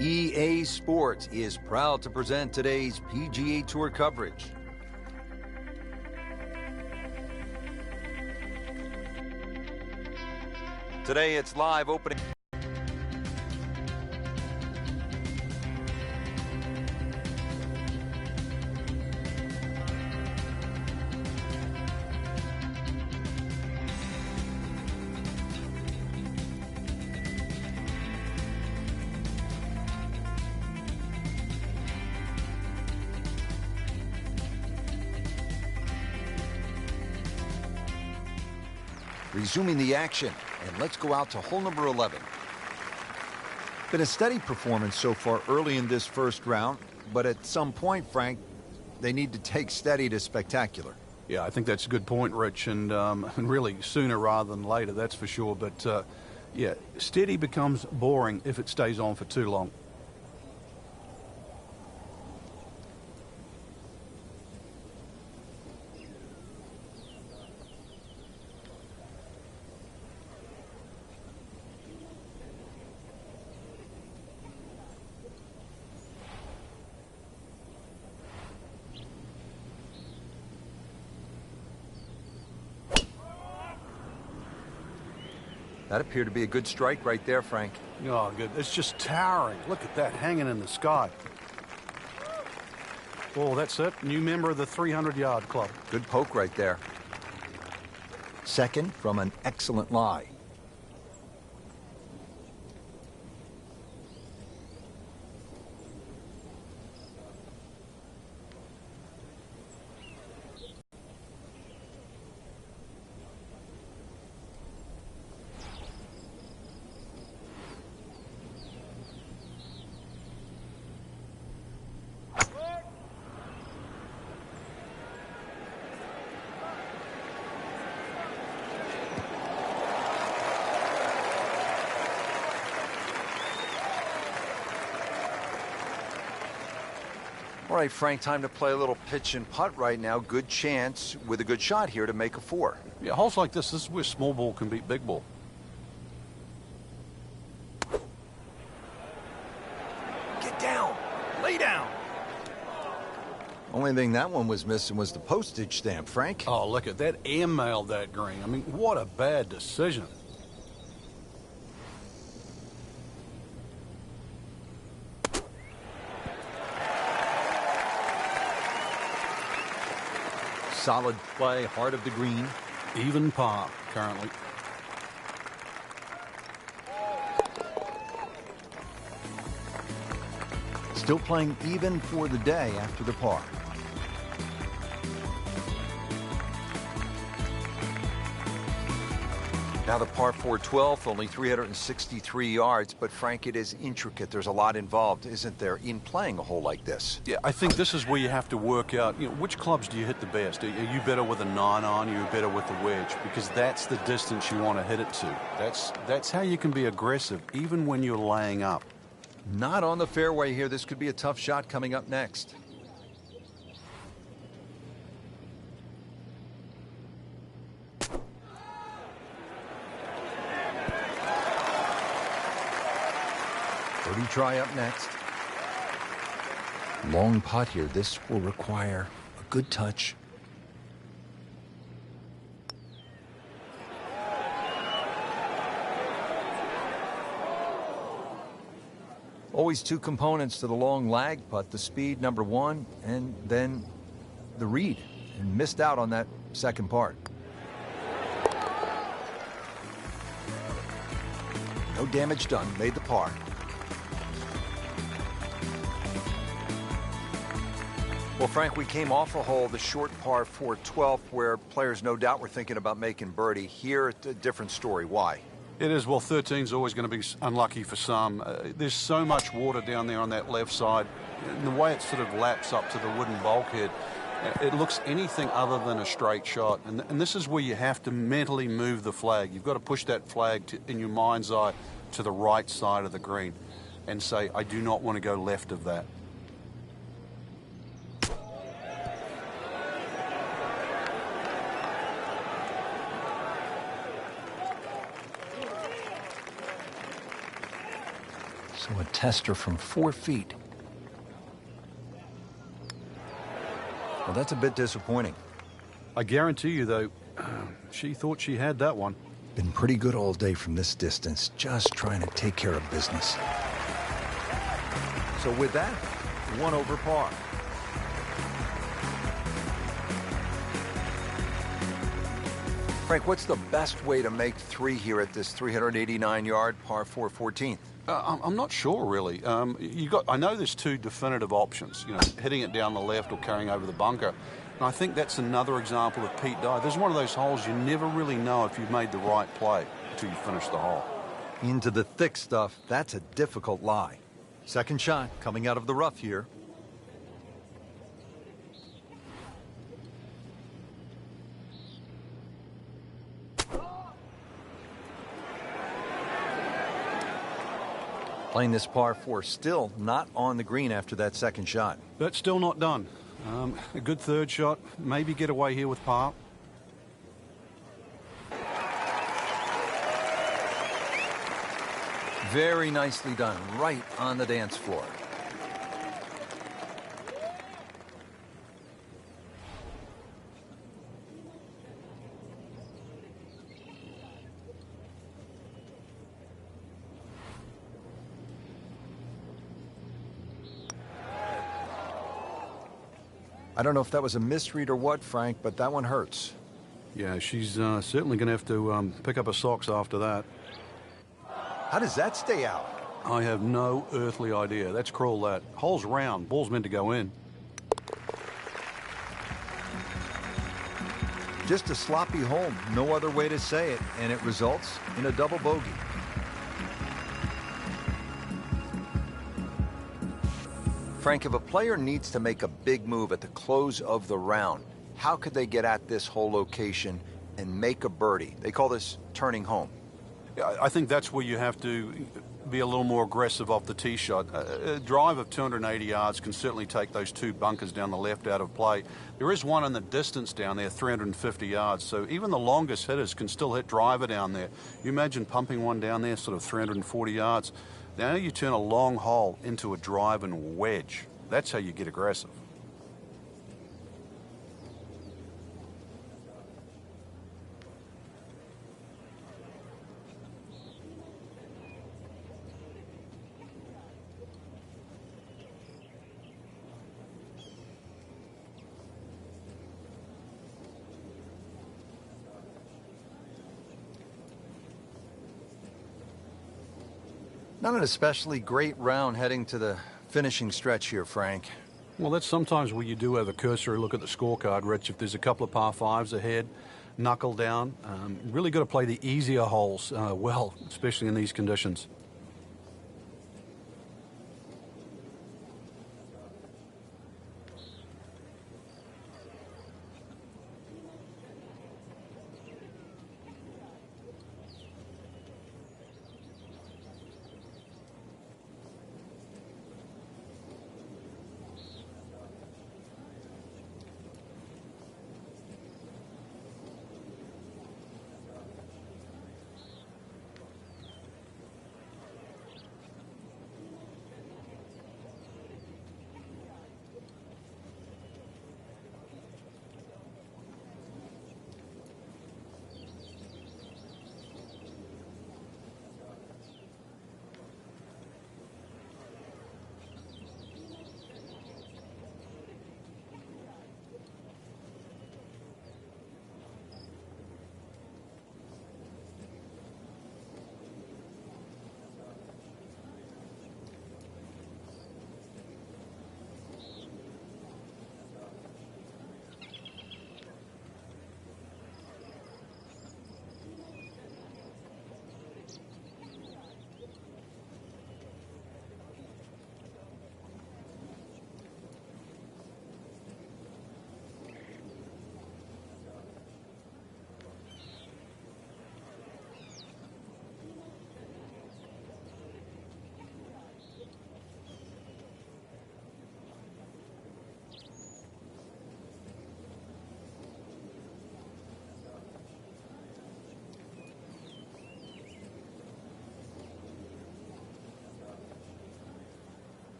EA Sports is proud to present today's PGA Tour coverage. Today it's live opening. Resuming the action, and let's go out to hole number 11. Been a steady performance so far early in this first round, but at some point, Frank, they need to take steady to spectacular. Yeah, I think that's a good point, Rich, and really sooner rather than later, that's for sure. But, yeah, steady becomes boring if it stays on for too long. That appeared to be a good strike right there, Frank. Oh, good. It's just towering. Look at that hanging in the sky. Oh, that's it. New member of the 300-yard club. Good poke right there. Second from an excellent lie. All right, Frank, time to play a little pitch and putt right now. Good chance with a good shot here to make a 4. Yeah, holes like this is where small ball can beat big ball. Get down. Lay down. Only thing that one was missing was the postage stamp, Frank. Oh, look at that. Airmailed that green. I mean, what a bad decision. Solid play, heart of the green. Even par currently. Still playing even for the day after the par. Now the par 4 12th, only 363 yards, but Frank, it is intricate. There's a lot involved, isn't there, in playing a hole like this? Yeah, I think this is where you have to work out, which clubs do you hit the best? Are you better with a 9-iron? Are you better with the wedge? Because that's the distance you want to hit it to. That's how you can be aggressive, even when you're laying up. Not on the fairway here. This could be a tough shot coming up next. Birdie try up next. Long putt here. This will require a good touch. Always two components to the long lag putt, the speed, number one, and then the read. And missed out on that second part. No damage done. Made the par. Well, Frank, we came off a hole, the short par 4 12th, where players no doubt were thinking about making birdie. Here, it's a different story. Why? It is. Well, 13's always going to be unlucky for some. There's so much water down there on that left side. And the way it sort of laps up to the wooden bulkhead, it looks anything other than a straight shot. And this is where you have to mentally move the flag. You've got to push that flag in your mind's eye to the right side of the green and say, I do not want to go left of that. So a tester from 4 feet. Well, that's a bit disappointing. I guarantee you, though, she thought she had that one. Been pretty good all day from this distance, just trying to take care of business. So with that, 1 over par. Frank, what's the best way to make 3 here at this 389-yard par 4 14th? I'm not sure, really. I know there's 2 definitive options, hitting it down the left or carrying over the bunker. And I think that's another example of Pete Dye. This is one of those holes you never really know if you've made the right play until you finish the hole. Into the thick stuff, that's a difficult lie. Second shot coming out of the rough here. Playing this par 4, still not on the green after that second shot. But still not done. A good third shot, maybe get away here with par. Very nicely done, right on the dance floor. I don't know if that was a misread or what, Frank, but that one hurts. Yeah, she's certainly going to have to pick up her socks after that. How does that stay out? I have no earthly idea. Let's crawl that. Hole's round. Ball's meant to go in. Just a sloppy hole, no other way to say it, and it results in a double bogey. Frank, if a player needs to make a big move at the close of the round, how could they get at this whole location and make a birdie? They call this turning home. I think that's where you have to be a little more aggressive off the tee shot. A drive of 280 yards can certainly take those 2 bunkers down the left out of play. There is one in the distance down there, 350 yards, so even the longest hitters can still hit driver down there. You imagine pumping one down there, sort of 340 yards. Now you turn a long hole into a drive and wedge. That's how you get aggressive. Not an especially great round heading to the finishing stretch here, Frank. Well, that's sometimes where you do have a cursory look at the scorecard, Rich. If there's a couple of par 5s ahead, knuckle down. Really got to play the easier holes well, especially in these conditions.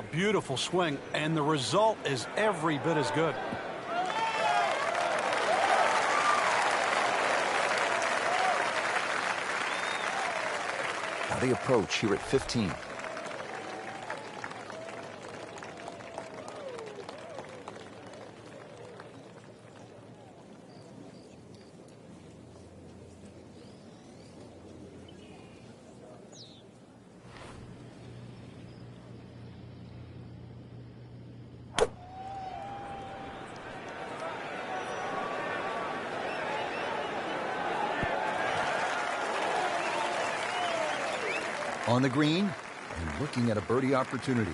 Oh, beautiful swing, and the result is every bit as good. Now the approach here at 15. On the green and looking at a birdie opportunity.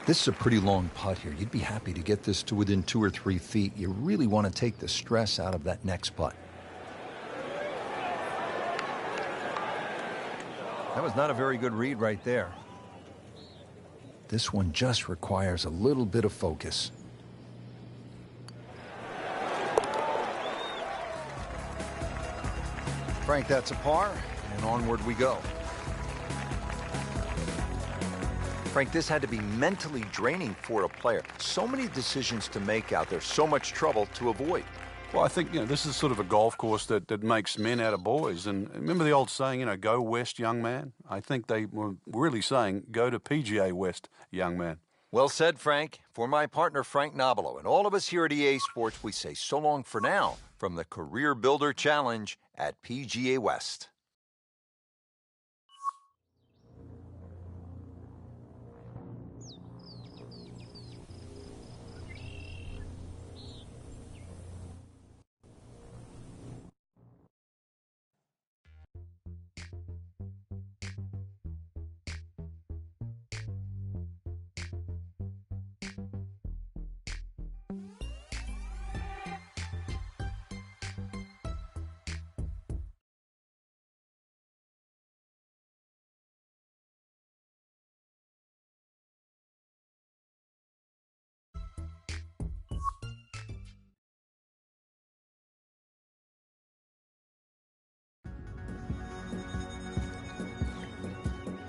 This is a pretty long putt here. You'd be happy to get this to within 2 or 3 feet. You really want to take the stress out of that next putt. That was not a very good read right there. This one just requires a little bit of focus. Frank, that's a par, and onward we go. Frank, this had to be mentally draining for a player. So many decisions to make out there, so much trouble to avoid. Well, I think, this is sort of a golf course that makes men out of boys. And remember the old saying, go west, young man? I think they were really saying, go to PGA West, young man. Well said, Frank. For my partner, Frank Nobilo, and all of us here at EA Sports, we say so long for now from the Career Builder Challenge at PGA West.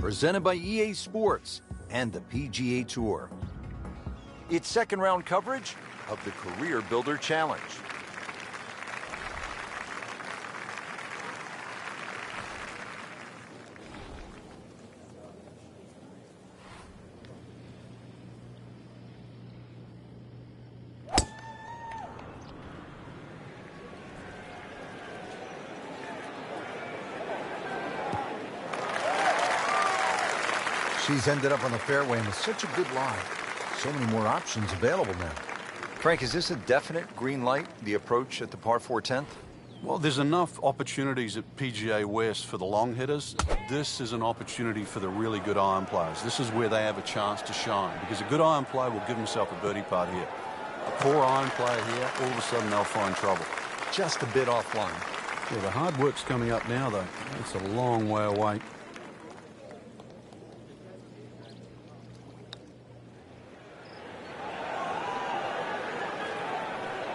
Presented by EA Sports and the PGA Tour. It's second round coverage of the Career Builder Challenge. She's ended up on the fairway, and with such a good lie. So many more options available now. Frank, is this a definite green light, the approach at the par 4 10th? Well, there's enough opportunities at PGA West for the long hitters. This is an opportunity for the really good iron players. This is where they have a chance to shine, because a good iron player will give himself a birdie putt here. A poor iron player here, all of a sudden they'll find trouble. Just a bit offline. Yeah, the hard work's coming up now, though. It's a long way away.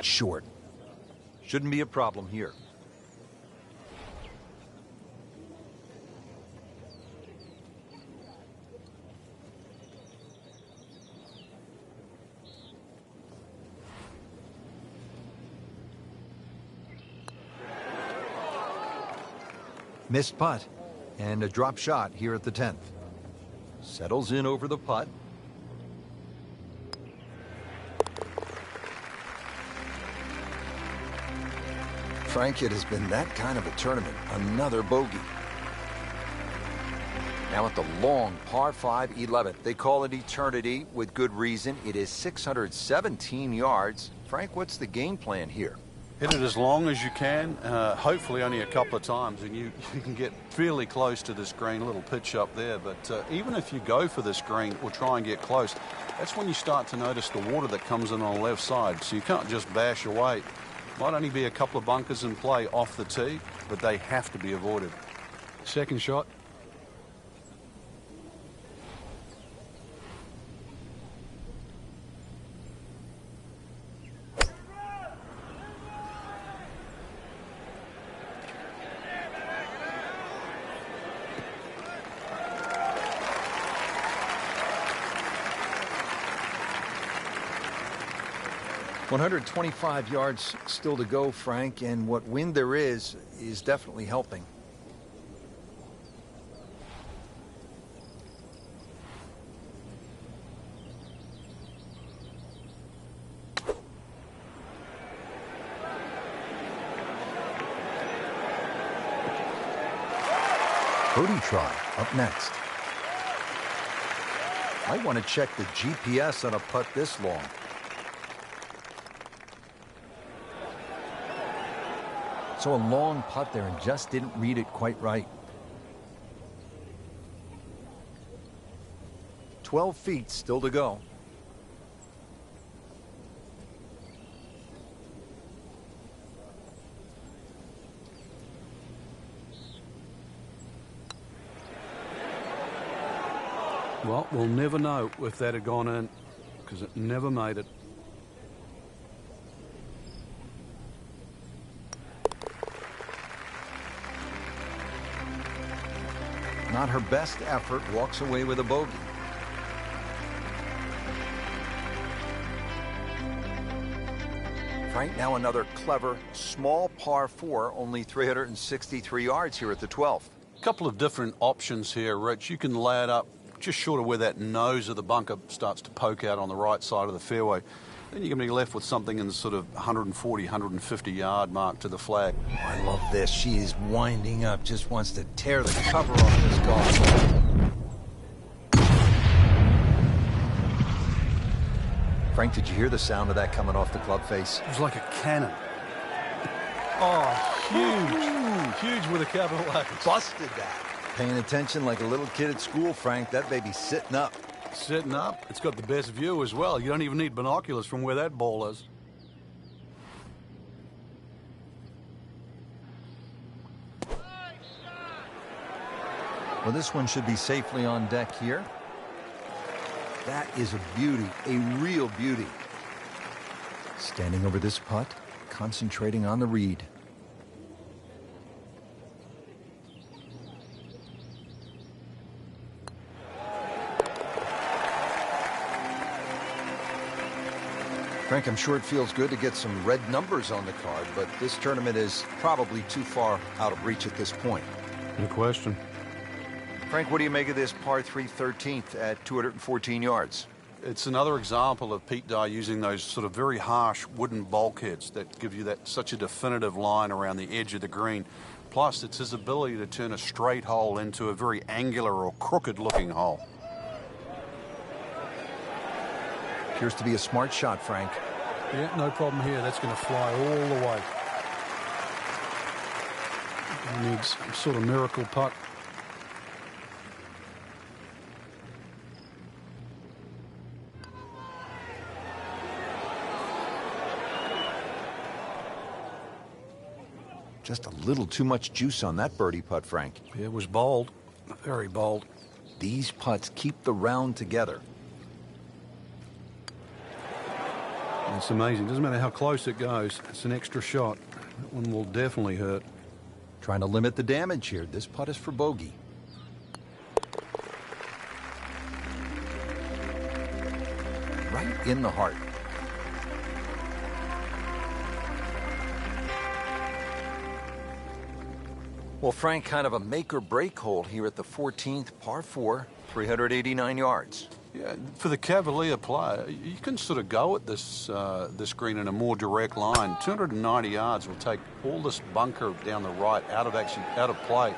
Short. Shouldn't be a problem here. Missed putt and a drop shot here at the 10th. Settles in over the putt. Frank, it has been that kind of a tournament. Another bogey. Now at the long par 5 11th. They call it eternity with good reason. It is 617 yards. Frank, what's the game plan here? Hit it as long as you can, hopefully only a couple of times, and you can get fairly close to this green. Little pitch up there, but even if you go for this green or try and get close, that's when you start to notice the water that comes in on the left side, so you can't just bash away. Might only be a couple of bunkers in play off the tee, but they have to be avoided. Second shot. 125 yards still to go, Frank, and what wind there is definitely helping. Birdie try up next. Might want to check the GPS on a putt this long. So a long putt there and just didn't read it quite right. 12 feet still to go. Well, we'll never know if that had gone in because it never made it. Not her best effort, walks away with a bogey. Frank, now another clever, small par 4, only 363 yards here at the 12th. A couple of different options here, Rich. You can lay it up just short of where that nose of the bunker starts to poke out on the right side of the fairway. Then you're going to be left with something in the sort of 140, 150 yard mark to the flag. Oh, I love this. She is winding up, just wants to tear the cover off this golf ball. Frank, did you hear the sound of that coming off the club face? It was like a cannon. Oh, huge. Huge with a capital H. Busted that. Paying attention like a little kid at school, Frank. That baby's sitting up. Sitting up. It's got the best view as well. You don't even need binoculars from where that ball is. Well, this one should be safely on deck here. That is a beauty, a real beauty. Standing over this putt, concentrating on the read. Frank, I'm sure it feels good to get some red numbers on the card, but this tournament is probably too far out of reach at this point. No question. Frank, what do you make of this par 3 13th at 214 yards? It's another example of Pete Dye using those sort of very harsh wooden bulkheads that give you that such a definitive line around the edge of the green. Plus, it's his ability to turn a straight hole into a very angular or crooked-looking hole. Appears to be a smart shot, Frank. Yeah, no problem here. That's going to fly all the way. He needs some sort of miracle putt. Just a little too much juice on that birdie putt, Frank. It was bold, very bold. These putts keep the round together. It's amazing. Doesn't matter how close it goes. It's an extra shot. That one will definitely hurt. Trying to limit the damage here. This putt is for bogey. Right in the heart. Well, Frank, kind of a make-or-break hole here at the 14th, par 4, 389 yards. Yeah, for the Cavalier player, you can sort of go at this this green in a more direct line. 290 yards will take all this bunker down the right out of play.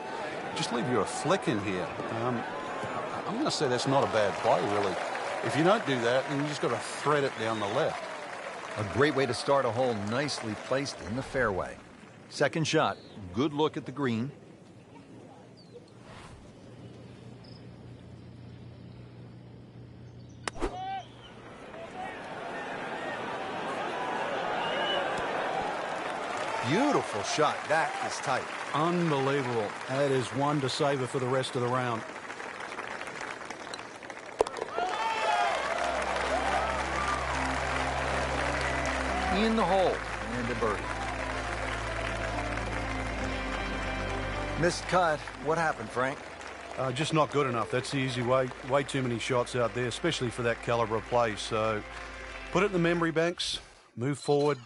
Just leave you a flick in here. I'm going to say that's not a bad play, really. If you don't do that, then you just got to thread it down the left. A great way to start a hole, nicely placed in the fairway. Second shot, good look at the green. Beautiful shot. That is tight. Unbelievable. That is one to savor for the rest of the round. In the hole and a birdie. Missed cut. What happened, Frank? Just not good enough. That's the easy way. Way too many shots out there, especially for that caliber of play. So put it in the memory banks. move forward,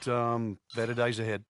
better days ahead.